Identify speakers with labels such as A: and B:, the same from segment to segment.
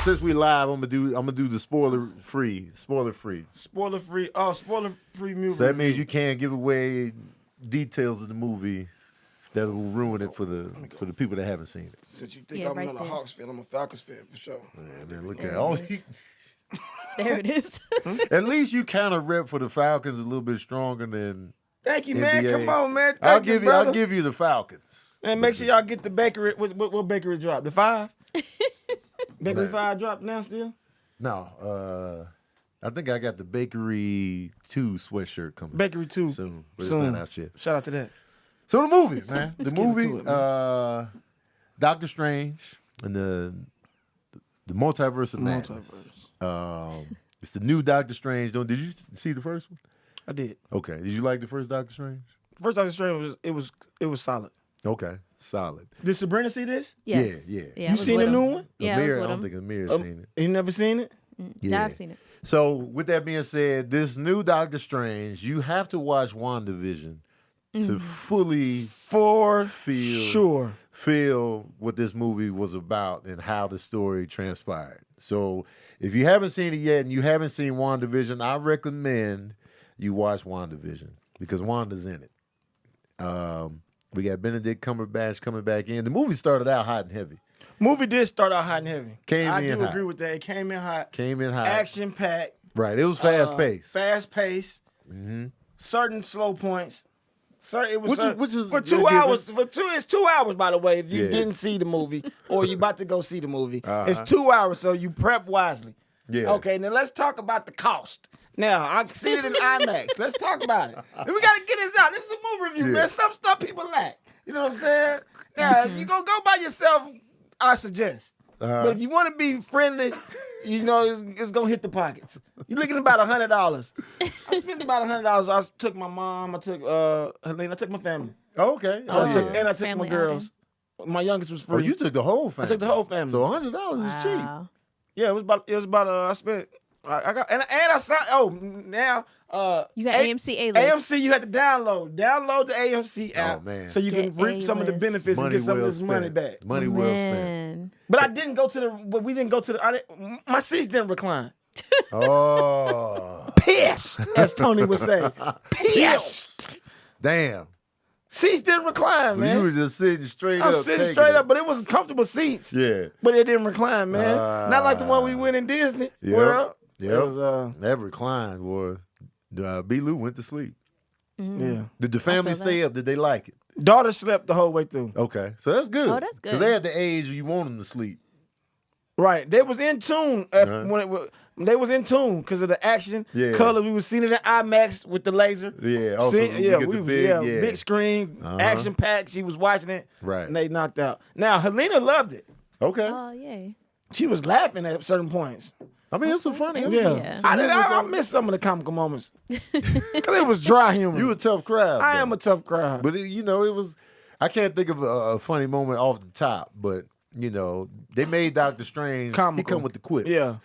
A: since we live, I'm gonna do the spoiler free.
B: Spoiler free movie.
A: So that means you can't give away details of the movie that will ruin it for the people that haven't seen it.
B: Since you think I'm not a Hawks fan, I'm a Falcons fan for sure.
A: Man, look at all.
C: There it is.
A: At least you kind of rep for the Falcons a little bit stronger than.
B: Thank you,
A: NBA.
B: man. Come on, man.
A: I'll give you the Falcons.
B: And make sure y'all get the bakery. What bakery drop? The 5? Bakery 5 drop now still?
A: No, I think I got the Bakery 2 sweatshirt coming.
B: Bakery 2
A: soon, but it's not out yet.
B: Shout out to that.
A: So the movie, man. The movie,
B: into it, man.
A: Doctor Strange and the Multiverse of Madness. It's the new Doctor Strange. Did you see the first one?
B: I did.
A: Okay. Did you like the first Doctor Strange?
B: First Doctor Strange was solid.
A: Okay, solid.
B: Did Sabrina see this?
C: Yes.
A: Yeah.
B: You seen the new one?
C: Yeah,
A: Amir, I don't think Amir's seen it.
B: You never seen it?
C: Yeah, I've seen it.
A: So with that being said, this new Doctor Strange, you have to watch WandaVision to fully feel what this movie was about and how the story transpired. So if you haven't seen it yet and you haven't seen WandaVision, I recommend you watch WandaVision because Wanda's in it. We got Benedict Cumberbatch coming back in. The movie started out hot and heavy.
B: Movie did start out hot and heavy.
A: I
B: do agree with that. It came in hot. Action packed.
A: Right. It was fast paced.
B: Fast paced.
A: Mm-hmm.
B: Certain slow points. It was
A: which is
B: for 2 hours. It's 2 hours, by the way. If you didn't see the movie or you about to go see the movie, it's 2 hours. So you prep wisely.
A: Yeah.
B: Okay. Now let's talk about the cost. Now I seen it in IMAX. Let's talk about it. And we gotta get this out. This is a movie review, man. Some stuff people lack. You know what I'm saying? Now if you gonna go by yourself, I suggest. But if you want to be friendly, you know it's gonna hit the pockets. You're looking at about $100. I spent about $100. I took my mom. I took Helene. I took my family.
A: Okay.
B: I took my girls.
C: Outing.
B: My youngest was free.
A: Oh, you took the whole family.
B: I took the whole family.
A: So $100 is cheap.
B: Yeah, it was about. I spent. I got and I signed. Oh, now.
C: You got AMC A-list.
B: AMC, you had to download the AMC app,
A: man.
B: so you can reap some of the benefits and get some of this money back.
A: Money well spent.
B: But I didn't go to the. But we didn't go to the. My seats didn't recline.
A: Oh,
B: Pissed, as Tony would say. Pissed.
A: Damn.
B: Seats didn't recline,
A: So
B: man.
A: you were just sitting straight
B: I
A: up.
B: was sitting straight up, but it was comfortable seats.
A: Yeah.
B: But it didn't recline, man. Not like the one we went in Disney.
A: Yep.
B: It was,
A: that reclined, boy. B. Lou went to sleep.
B: Yeah.
A: Did the family stay up? Did they like it?
B: Daughter slept the whole way through.
A: Okay. So that's good.
C: Oh, that's good.
A: Because they had the age you want them to sleep.
B: Right. They was in tune when they was in tune because of the action, color. We was seeing it in IMAX with the laser.
A: Yeah. Also,
B: big screen, action packed. She was watching it.
A: Right.
B: And they knocked out. Now, Helena loved it.
A: Okay.
C: Oh, yay.
B: She was laughing at certain points.
A: I mean, it's some funny.
C: Yeah.
B: I missed some of the comical moments. Because it was dry humor.
A: You a tough crowd.
B: I am a tough crowd.
A: But, it was, I can't think of a funny moment off the top, but, they made Doctor Strange.
B: Comical.
A: He come with the quips.
B: Yeah.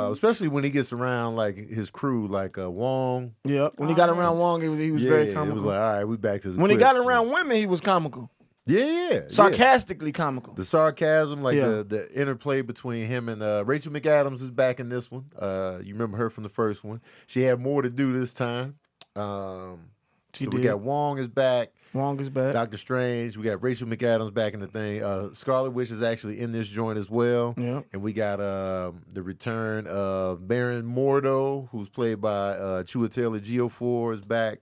A: Especially when he gets around, like, his crew, like Wong.
B: Yeah. When he got around Wong, he was very comical.
A: It was like, all right, we back to the
B: When
A: quips.
B: he got around women, he was comical.
A: Yeah.
B: Sarcastically comical.
A: The sarcasm, like the interplay between him and Rachel McAdams is back in this one. You remember her from the first one. She had more to do this time. We got Wong is back. Doctor Strange. We got Rachel McAdams back in the thing. Scarlet Witch is actually in this joint as well.
B: Yeah.
A: And we got the return of Baron Mordo, who's played by Chiwetel Ejiofor, is back.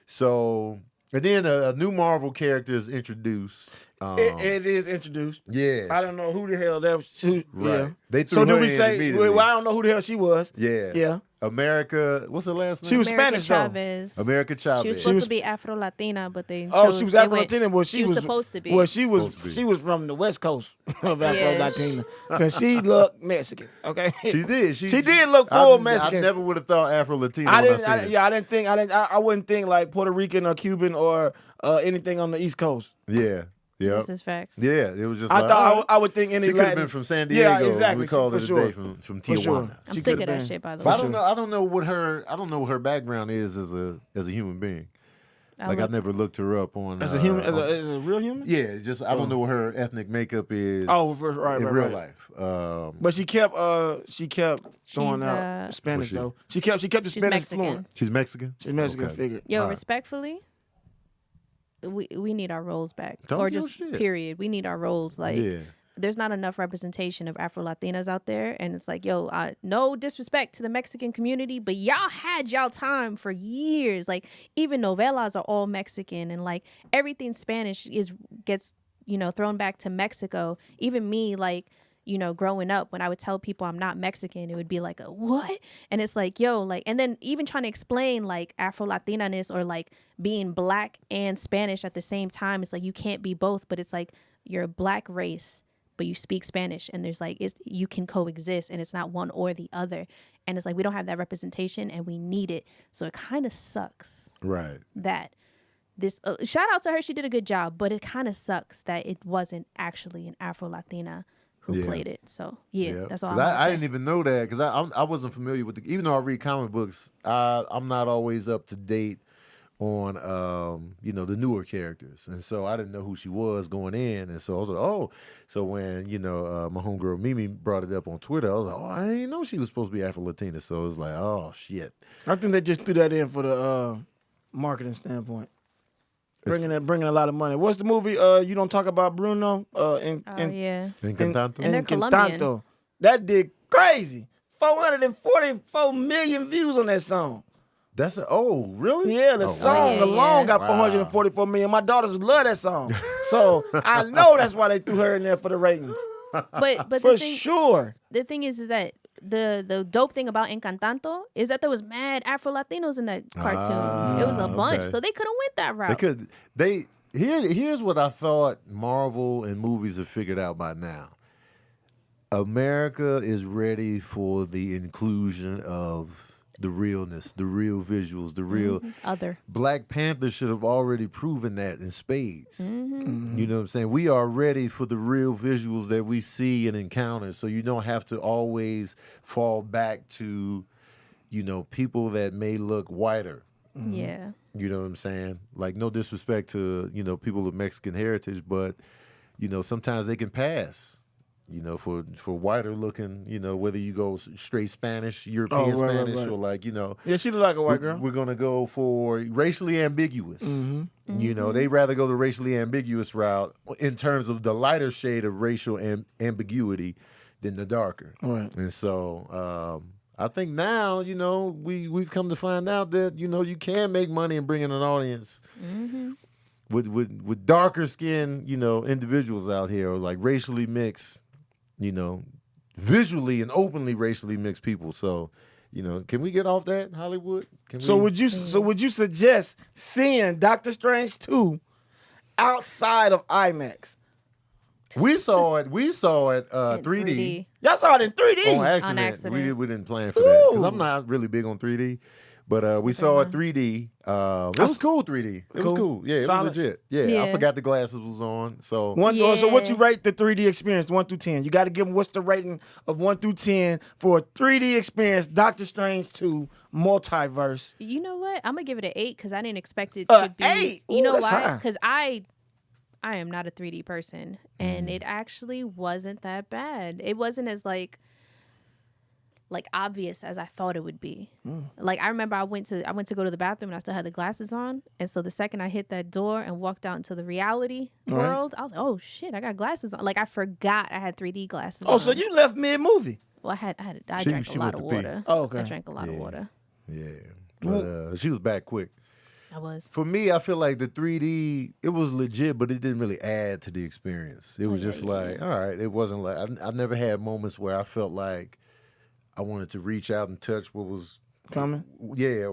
A: So, and then a new Marvel character is introduced.
B: It is introduced.
A: Yeah.
B: I don't know who the hell that was.
A: Right.
B: Yeah.
A: They threw her in immediately.
B: Well, I don't know who the hell she was.
A: Yeah.
B: Yeah.
A: America, what's her last name?
B: She was
C: America
B: Spanish,
C: Chavez.
A: though. America Chavez.
C: She was supposed to be Afro-Latina, but they
B: she was Afro-Latina. Well, she was
C: supposed to be.
B: Well, she was from the West Coast of Afro-Latina. Because she looked Mexican, okay?
A: She did. She
B: did look full Mexican.
A: I never would have thought Afro-Latina.
B: I wouldn't think like Puerto Rican or Cuban or anything on the East Coast.
A: Yeah. Yeah,
C: this is facts.
A: Yeah, it was just.
B: I would think any.
A: She could have been from San Diego.
B: Yeah, exactly.
A: We called her today from Tijuana.
C: Sure. I'm sick of that shit. By the way,
A: I don't know what her background is as a human being. I never looked her up on
B: as a human, as a real human.
A: Yeah, just I don't know what her ethnic makeup is.
B: Oh, right,
A: in real life.
B: But she kept throwing out Spanish though. She kept the Spanish
C: Mexican.
B: fluent.
A: She's Mexican.
B: She's Mexican.
A: Okay.
B: Figured.
C: Yo, respectfully, we need our roles back,
A: Don't
C: or
A: do
C: just
A: shit.
C: period. We need our roles. Like, there's not enough representation of Afro Latinas out there, and it's like, yo, no disrespect to the Mexican community, but y'all had y'all time for years. Like, even novelas are all Mexican, and like everything Spanish gets thrown back to Mexico. Even me, like, growing up, when I would tell people I'm not Mexican, it would be like, a what? And it's like, yo, like, and then even trying to explain like Afro Latinaness or like being black and Spanish at the same time, it's like you can't be both, but it's like you're a black race, but you speak Spanish, and there's like, you can coexist, and it's not one or the other. And it's like, we don't have that representation, and we need it. So it kind of sucks.
A: Right.
C: That this, shout out to her, she did a good job, but it kind of sucks that it wasn't actually an Afro Latina who played it. So that's all.
A: I didn't even know that because I wasn't familiar with even though I read comic books, I'm not always up to date on the newer characters, and so I didn't know who she was going in, and so I was like, oh, so when my homegirl Mimi brought it up on Twitter, I was like, oh, I didn't know she was supposed to be Afro Latina, so it was like, oh shit.
B: I think they just threw that in for the marketing standpoint, bringing a lot of money. What's the movie? You don't talk about Bruno?
A: Encantanto.
C: And they're Colombian.
B: That did crazy. 444 million views on that song.
A: That's really?
B: Yeah, the song alone got 444 million. My daughters love that song. So I know that's why they threw her in there for the ratings.
C: But
B: for sure.
C: The thing is that the dope thing about Encantanto is that there was mad Afro Latinos in that cartoon. It was a bunch, so they could have went that route.
A: Here's what I thought Marvel and movies have figured out by now. America is ready for the inclusion of the realness, the real visuals, the real
C: other.
A: Black Panther should have already proven that in spades. You know what I'm saying? We are ready for the real visuals that we see and encounter, so you don't have to always fall back to, people that may look whiter.
C: Yeah.
A: You know what I'm saying? Like, no disrespect to, people of Mexican heritage, but, sometimes they can pass. For whiter looking, whether you go straight Spanish, European Spanish, or like,
B: Yeah, she look like a white girl.
A: We're going to go for racially ambiguous. They'd rather go the racially ambiguous route in terms of the lighter shade of racial ambiguity than the darker.
B: Right.
A: And so I think now, we've come to find out that, you can make money and bring in an audience. With darker skinned, individuals out here, or like racially mixed, visually and openly racially mixed people. So, can we get off that, Hollywood?
B: Would you suggest seeing Doctor Strange 2 outside of IMAX?
A: We saw it 3D.
B: Y'all saw it in 3D?
A: On accident. We didn't plan for that because I'm not really big on 3D. But we saw it 3D. It was cool 3D. It was cool. Yeah, it was legit. Yeah, I forgot the glasses was on. So
B: So what you rate the 3D experience, 1 through 10? You got to give them what's the rating of 1 through 10 for a 3D experience, Doctor Strange 2 Multiverse.
C: You know what? I'm going to give it an 8 because I didn't expect it to be.
B: 8?
C: You know why? Because I am not a 3D person, and it actually wasn't that bad. It wasn't as like obvious as I thought it would be. Like, I remember I went to go to the bathroom and I still had the glasses on, and so the second I hit that door and walked out into the reality world, I was like, oh shit, I got glasses on. Like, I forgot I had 3D glasses on.
B: Oh, so you left mid-movie?
C: Well, I drank a lot of water.
B: Oh, okay.
C: I drank a lot of water.
A: Yeah, but she was back quick.
C: I was.
A: For me, I feel like the 3D, it was legit, but it didn't really add to the experience. It was just like, all right, it wasn't like, I never had moments where I felt like I wanted to reach out and touch what was
B: coming.
A: Yeah,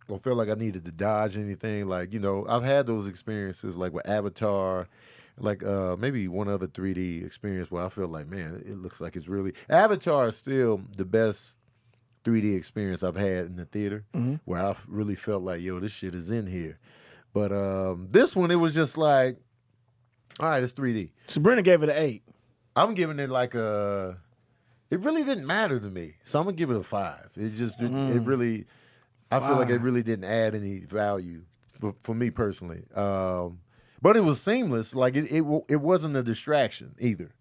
A: or felt like I needed to dodge anything. Like, I've had those experiences like with Avatar, like maybe one other 3D experience where I felt like, man, it looks like it's really... Avatar is still the best 3D experience I've had in the theater, where I really felt like, yo, this shit is in here. But this one, it was just like, all right, it's 3D.
B: Sabrina gave it an 8.
A: I'm giving it like a... It really didn't matter to me, so I'm gonna give it a 5. It just, it really, I feel like it really didn't add any value for me personally. But it was seamless. Like it wasn't a distraction either.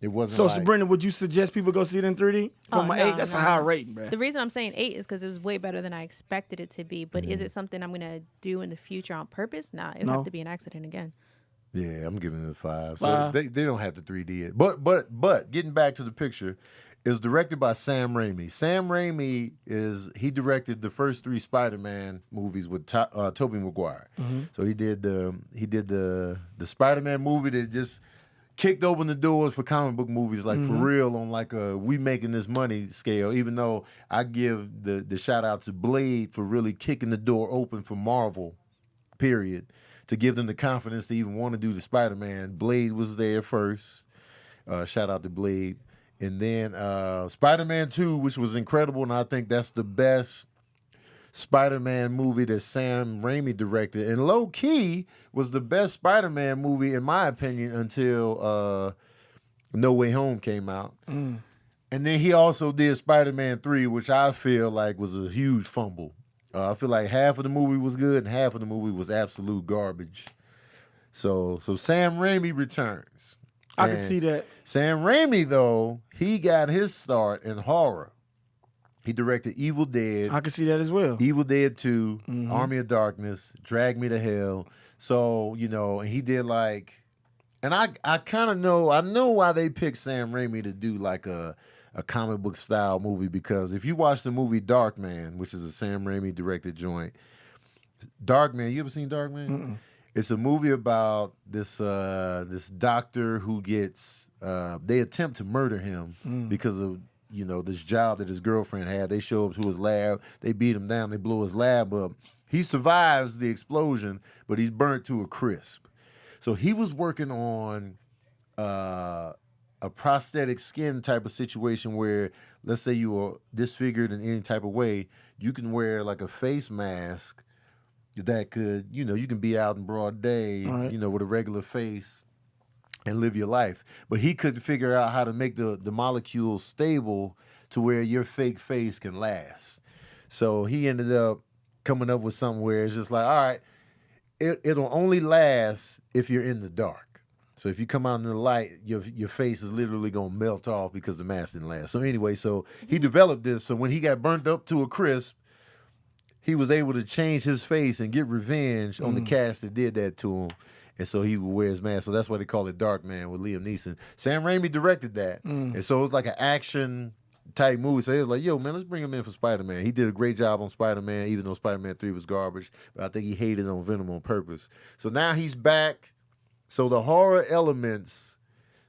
A: It wasn't.
B: So,
A: like,
B: Sabrina, would you suggest people go see it in 3D? From an 8, that's a high rating, bro.
C: The reason I'm saying 8 is because it was way better than I expected it to be. But is it something I'm gonna do in the future on purpose? Nah, it would have to be an accident again.
A: Yeah, I'm giving it a 5. So they don't have to 3D it. But getting back to the picture, it was directed by Sam Raimi. Sam Raimi he directed the first 3 Spider-Man movies with Tobey Maguire. So he did the Spider-Man movie that just kicked open the doors for comic book movies, like for real, on like a we making this money scale. Even though I give the shout out to Blade for really kicking the door open for Marvel, period, to give them the confidence to even want to do the Spider-Man. Blade was there first. Shout out to Blade. And then Spider-Man 2, which was incredible, and I think that's the best Spider-Man movie that Sam Raimi directed. And low-key was the best Spider-Man movie, in my opinion, until No Way Home came out. And then he also did Spider-Man 3, which I feel like was a huge fumble. I feel like half of the movie was good and half of the movie was absolute garbage. So Sam Raimi returns.
B: I can see that.
A: Sam Raimi, though, he got his start in horror. He directed Evil Dead.
B: I can see that as well.
A: Evil Dead 2, Army of Darkness, Drag Me to Hell. So, and he did like, and I kind of know, I know why they picked Sam Raimi to do like a comic book style movie, because if you watch the movie Darkman, which is a Sam Raimi directed joint, Darkman, you ever seen Darkman?
B: Mm-mm.
A: It's a movie about this doctor who gets they attempt to murder him because of this job that his girlfriend had. They show up to his lab, they beat him down, they blow his lab up. He survives the explosion, but he's burnt to a crisp. So he was working on a prosthetic skin type of situation where, let's say you are disfigured in any type of way, you can wear like a face mask that could, you can be out in broad day, with a regular face and live your life. But he couldn't figure out how to make the molecules stable to where your fake face can last. So he ended up coming up with something where it's just like, all right, it'll only last if you're in the dark. So if you come out in the light, your face is literally going to melt off because the mask didn't last. So anyway, so he developed this. So when he got burnt up to a crisp, he was able to change his face and get revenge on the cast that did that to him. And so he would wear his mask. So that's why they call it Darkman with Liam Neeson. Sam Raimi directed that. And so it was like an action type movie. So he was like, yo, man, let's bring him in for Spider-Man. He did a great job on Spider-Man, even though Spider-Man 3 was garbage. But I think he hated on Venom on purpose. So now he's back. So the horror elements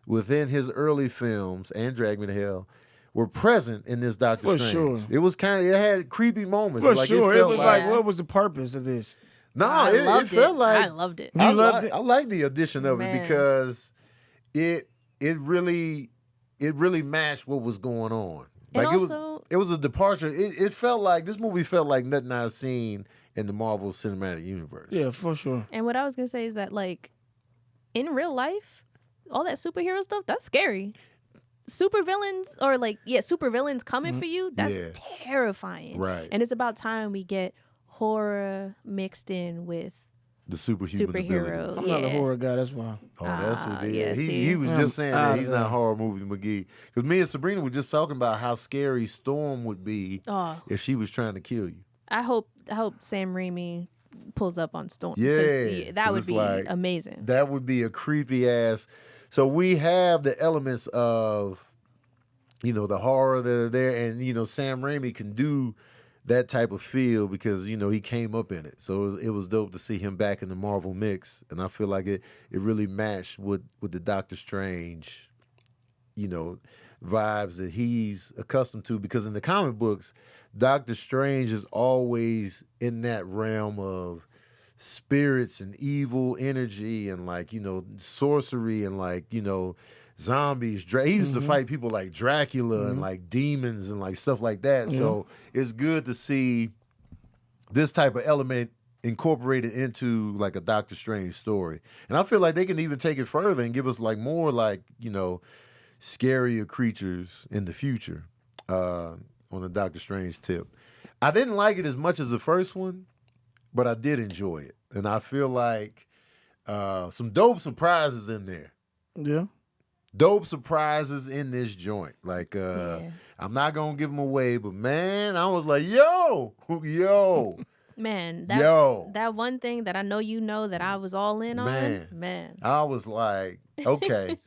A: within his early films and Drag Me to Hell were present in this Doctor Strange.
B: Sure.
A: It was it had creepy moments.
B: For
A: like,
B: sure.
A: It
B: was like, what was the purpose of this?
A: No, it felt like
C: I loved it.
A: I like the addition of it because it really matched what was going on. Like it was a departure. It felt like this movie felt like nothing I've seen in the Marvel Cinematic Universe.
B: Yeah, for sure.
C: And what I was gonna say is that, like, in real life, all that superhero stuff, that's scary. Supervillains coming for you, that's terrifying.
A: Right.
C: And it's about time we get horror mixed in with
A: the superhero.
C: Superhero.
B: I'm not a horror guy, that's why.
A: Oh, that's what it is.
C: Yeah,
A: he was just saying that he's not horror movies McGee. Because me and Sabrina were just talking about how scary Storm would be if she was trying to kill you.
C: I hope Sam Raimi pulls up on Storm.
A: Yeah.
C: That would be amazing.
A: That would be a creepy ass. So we have the elements of, the horror that are there. And, Sam Raimi can do that type of feel because, he came up in it. So it was dope to see him back in the Marvel mix. And I feel like it really matched with the Doctor Strange, vibes that he's accustomed to. Because in the comic books, Doctor Strange is always in that realm of spirits and evil energy and sorcery and zombies. He used to fight people like Dracula and demons and stuff like that. So it's good to see this type of element incorporated into a Doctor Strange story. And I feel like they can even take it further and give us more scarier creatures in the future on the Doctor Strange tip. I didn't like it as much as the first one, but I did enjoy it, and I feel like some dope surprises in there.
B: Yeah.
A: Dope surprises in this joint. Like, I'm not gonna give them away, but man, I was like, yo.
C: Man,
A: Yo.
C: that one thing that I know you know that I was all in on, man.
A: I was like, okay.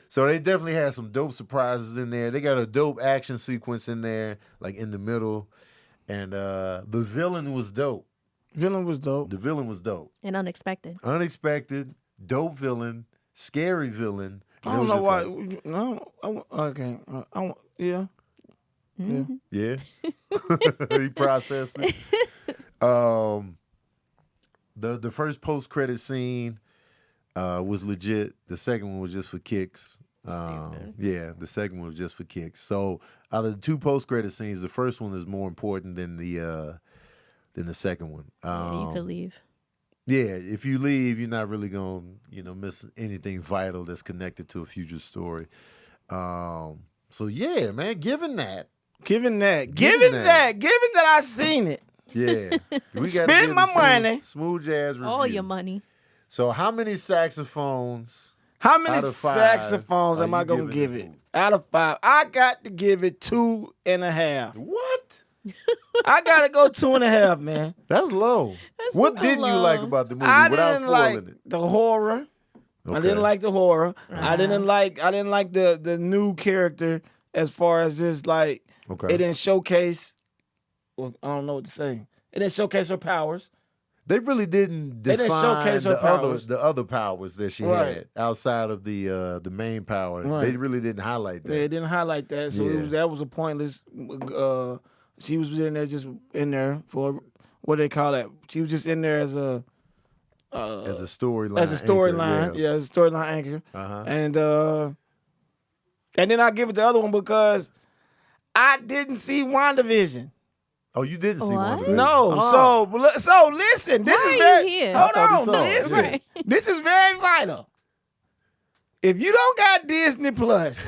A: So they definitely had some dope surprises in there. They got a dope action sequence in there, like in the middle. And the villain was dope. The villain was dope.
C: And unexpected.
A: Dope villain, scary villain.
B: I don't know why. Okay. Yeah.
C: Mm-hmm.
A: Yeah. He processed it. The first post-credit scene was legit. The second one was just for kicks. The second one was just for kicks. So out of the two post-credit scenes, the first one is more important than the second one.
C: You could leave.
A: Yeah, if you leave, you're not really gonna, miss anything vital that's connected to a future story. So yeah, man, given that
B: I seen it.
A: Yeah. We got
B: spend my money.
A: Smooth jazz review.
C: All your money.
A: So how many saxophones?
B: How many saxophones am I going to give it? Out of 5. I got to give it 2.5.
A: What?
B: I got to go 2.5, man.
A: That's low.
C: That's
A: what
C: so
A: didn't you
C: low.
A: like about the movie
B: I
A: without
B: didn't
A: spoiling
B: like
A: it?
B: the horror.
A: Okay.
B: I didn't like the horror.
C: Uh-huh.
B: I didn't like the new character as far as just like
A: Okay.
B: it didn't showcase. Well, I don't know what to say. It didn't showcase her powers.
A: They really didn't
B: They didn't
A: define
B: showcase her powers.
A: the other powers that she
B: Right.
A: had outside of the main power.
B: Right.
A: They really didn't highlight that.
B: Yeah, it didn't highlight that, so that was a pointless. She was in there for what they call that. She was just in there as a
A: storyline.
B: As a storyline,
A: anchor,
B: as a storyline anchor.
A: Uh-huh.
B: And then I give it the other one because I didn't see WandaVision.
A: Oh, you didn't see
C: What?
A: WandaVision?
B: No,
A: Oh.
B: so listen. This
C: Why
B: is
C: are
B: very.
C: you here?
A: I thought he
B: Hold
A: saw
B: on,
A: it.
B: listen.
C: Right.
B: This is very vital. If you don't got Disney Plus,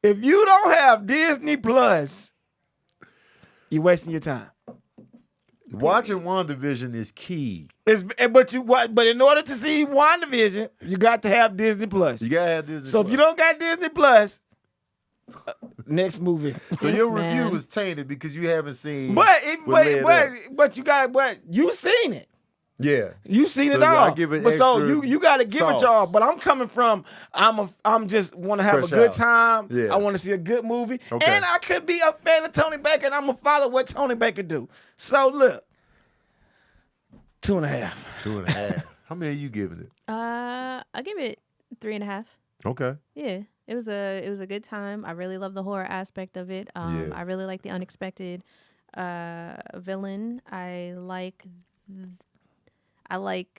B: if you don't have Disney Plus, you're wasting your time.
A: Watching WandaVision is key.
B: But in order to see WandaVision, you got to have Disney Plus.
A: You gotta have Disney.
B: So if you don't got Disney Plus, next movie.
A: So
C: Yes,
A: your
C: man.
A: review was tainted because you haven't seen.
B: But
A: what
B: you seen it.
A: Yeah.
B: You seen
A: So
B: it all.
A: I give it
B: but so
A: extra
B: you got to give it
A: sauce.
B: y'all. But I'm coming from I'm just want to have
A: Fresh
B: a good
A: out.
B: time.
A: Yeah.
B: I want to see a good movie,
A: Okay.
B: and I could be a fan of Tony Baker, and I'm gonna follow what Tony Baker do. So look, 2.5.
A: 2.5. How many are you giving it?
C: I give it 3.5.
A: Okay.
C: Yeah, it was a good time. I really love the horror aspect of it.
A: Yeah.
C: I really like the unexpected villain. I like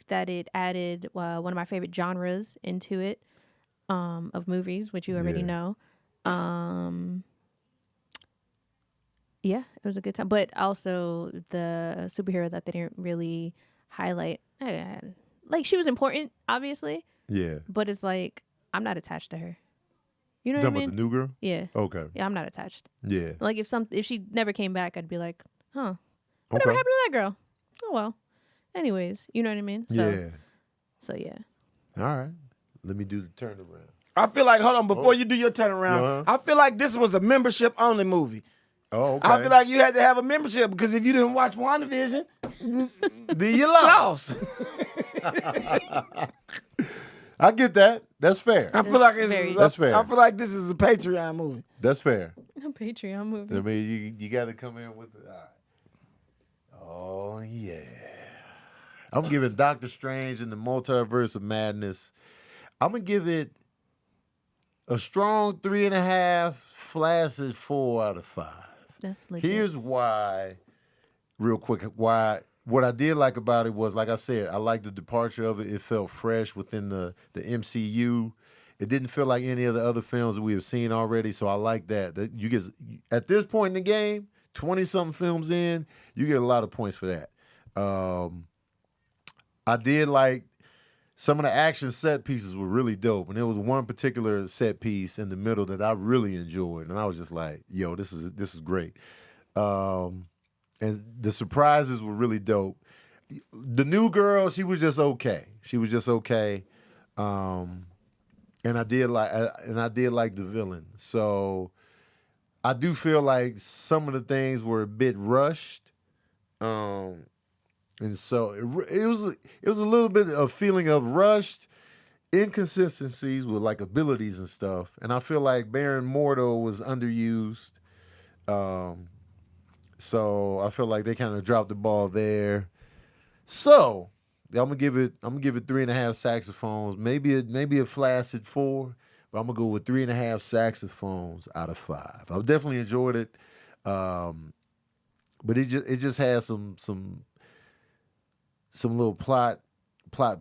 C: that it added one of my favorite genres into it of movies, which you already
A: Yeah.
C: know. Yeah, it was a good time. But also the superhero that they didn't really highlight. Like, she was important, obviously,
A: Yeah.
C: but it's like I'm not attached to her. You know
A: You
C: what I
A: talking
C: mean?
A: about the new girl?
C: Yeah.
A: Okay.
C: Yeah, I'm not attached.
A: Yeah.
C: Like if she never came back, I'd be like, huh, whatever
A: Okay.
C: happened to that girl? Oh well. Anyways, you know what I mean? So,
A: Yeah.
C: So yeah.
A: All right. Let me do the turnaround.
B: I feel like hold on before you do your turnaround.
A: Uh-huh.
B: I feel like this was a membership only movie.
A: Oh, okay.
B: I feel like you had to have a membership because if you didn't watch WandaVision,
A: then you lost. I get that. That's fair.
B: I feel like
A: That's fair.
B: I feel like this is a Patreon movie.
A: That's fair.
C: A Patreon movie.
A: I mean, you got to come in with it. All right. Oh, yeah. I'm giving Doctor Strange and the Multiverse of Madness. I'm going to give it a strong 3.5, flaccid 4 out of 5.
C: That's legit.
A: Here's why, real quick, what I did like about it was, like I said, I liked the departure of it. It felt fresh within the MCU. It didn't feel like any of the other films that we have seen already, so I like that. That you get, at this point in the game, 20-something films in, you get a lot of points for that. I did like some of the action set pieces were really dope, and there was one particular set piece in the middle that I really enjoyed, and I was just like, "Yo, this is great." And and the surprises were really dope. The new girl, she was just okay. And I did like the villain. So I do feel like some of the things were a bit rushed. And so it was a little bit of feeling of rushed inconsistencies with like abilities and stuff. And I feel like Baron Mordo was underused. So I feel like they kind of dropped the ball there. So I'm gonna give it 3.5 saxophones, maybe a flaccid 4, but I'm gonna go with 3.5 saxophones out of 5. I've definitely enjoyed it, but it just has some little plot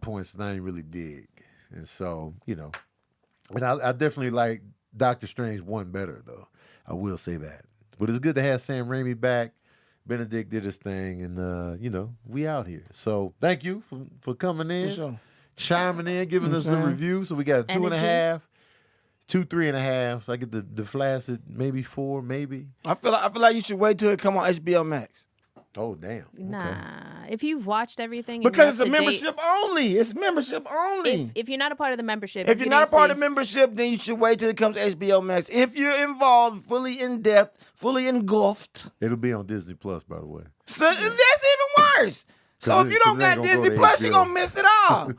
A: points that I didn't really dig, and so and I definitely like Doctor Strange 1 better though. I will say that, but it's good to have Sam Raimi back. Benedict did his thing, and we out here. So thank you for coming in,
B: For sure.
A: chiming in, giving us the review. So we got 2.5, 3.5. So I get the flaccid, maybe 4, maybe.
B: I feel like you should wait till it come on HBO Max.
A: Oh damn!
C: Nah, if you've watched everything,
B: Because it's
C: you're
B: a
C: up to
B: membership only. It's membership only.
C: If you're not a part of the membership,
B: If you're not a part of the membership, then you should wait till it comes to HBO Max. If you're involved, fully in depth, fully engulfed,
A: It'll be on Disney Plus, by the way.
B: so that's even worse. So if you don't got Disney Plus, you're gonna miss it all.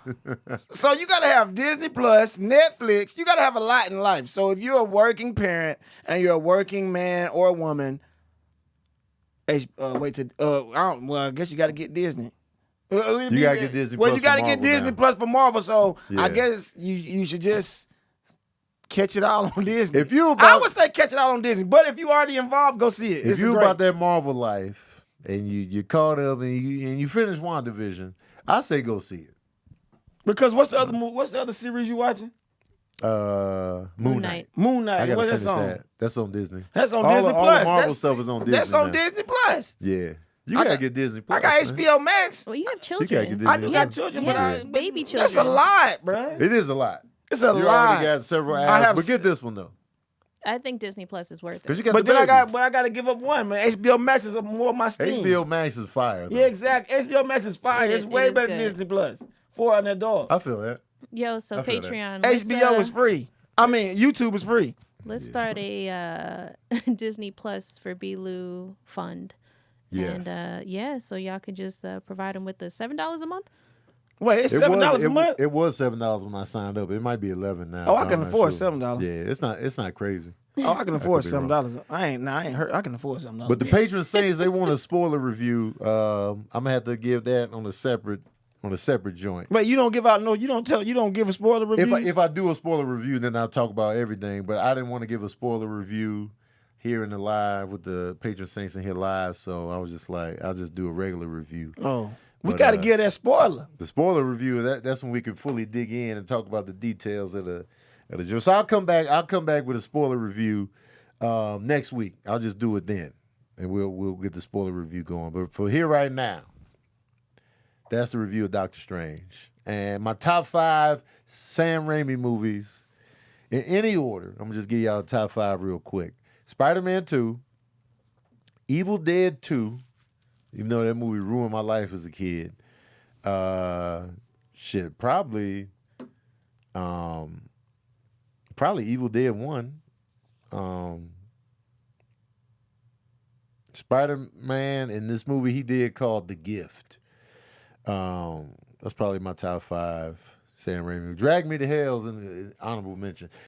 B: So you gotta have Disney Plus, Netflix. You gotta have a lot in life. So if you're a working parent and you're a working man or woman, I guess you gotta get Disney.
A: You gotta get Disney
B: Well,
A: Plus
B: you gotta
A: for
B: get
A: Marvel
B: Disney
A: now.
B: Plus for Marvel. So
A: Yeah.
B: I guess you should just catch it all on Disney.
A: If you
B: I
A: about
B: would say catch it all on Disney, but if you already involved, go see it.
A: if
B: It's
A: you
B: great.
A: about that Marvel life and you caught up and you finish WandaVision, I say go see it.
B: Because what's the other series you watching?
A: Moon Knight.
B: Moon Knight.
A: I gotta
B: What's
A: finish
B: that on?
A: that. That's on Disney.
B: That's on
A: All
B: Disney
A: the, all
B: Plus.
A: the Marvel stuff is on Disney.
B: That's on
A: now.
B: Disney Plus.
A: Yeah, you
B: I
A: gotta
B: got-
A: get Disney Plus.
B: I got
A: man.
B: HBO Max.
C: Well, you have
A: You
C: children.
A: gotta get Disney
B: I do
A: Plus.
B: got children, but
C: Yeah, baby children.
B: That's a lot, bro.
A: It is a lot.
B: It's a
A: You
B: lot.
A: already got several
B: I
A: apps,
B: have
A: but get this one though,
C: I think Disney Plus is worth
A: because
C: it.
A: you got
B: But
A: the
B: then
A: babies.
B: I got to give up one, man. HBO Max is more of my steam.
A: HBO Max is fire. Though.
B: Yeah, exactly. HBO Max is fire.
C: It
B: It's
C: is-
B: way
C: it is
B: better than
C: good.
B: Disney Plus. $400.
A: I feel that.
C: Yo, so
A: I feel that.
C: Patreon.
B: HBO is free. I mean, YouTube is free.
C: Let's start a Disney Plus for B-Lou fund.
A: Yes.
C: And so y'all can just provide them with the $7 a month.
B: Wait, it's $7 a month?
A: It was $7 when I signed up. It might be $11 now.
B: Oh, I
A: but
B: can
A: I'm not
B: afford
A: sure.
B: $7.
A: Yeah, it's not crazy.
B: Oh, I can afford
A: could be
B: $7. I ain't hurt. I can afford $7.
A: But the patron saints, they want a spoiler review. I'm gonna have to give that on a separate joint.
B: Wait, you don't give out you don't give a spoiler review?
A: If I do a spoiler review, then I'll talk about everything. But I didn't want to give a spoiler review here in the live with the patron saints in here live, so I was just like, I'll just do a regular review.
B: Oh. We
A: But,
B: got to get that spoiler.
A: The spoiler review, that's when we can fully dig in and talk about the details of the show. So I'll come back with a spoiler review next week. I'll just do it then, and we'll get the spoiler review going. But for here right now, that's the review of Doctor Strange and my top 5 Sam Raimi movies in any order. I'm gonna just give y'all the top 5 real quick. Spider-Man 2, Evil Dead 2. Even though that movie ruined my life as a kid. Probably Evil Dead 1. Spider-Man in this movie he did called The Gift. That's probably my top 5 Sam Raimi. Drag Me to Hell's in the honorable mention.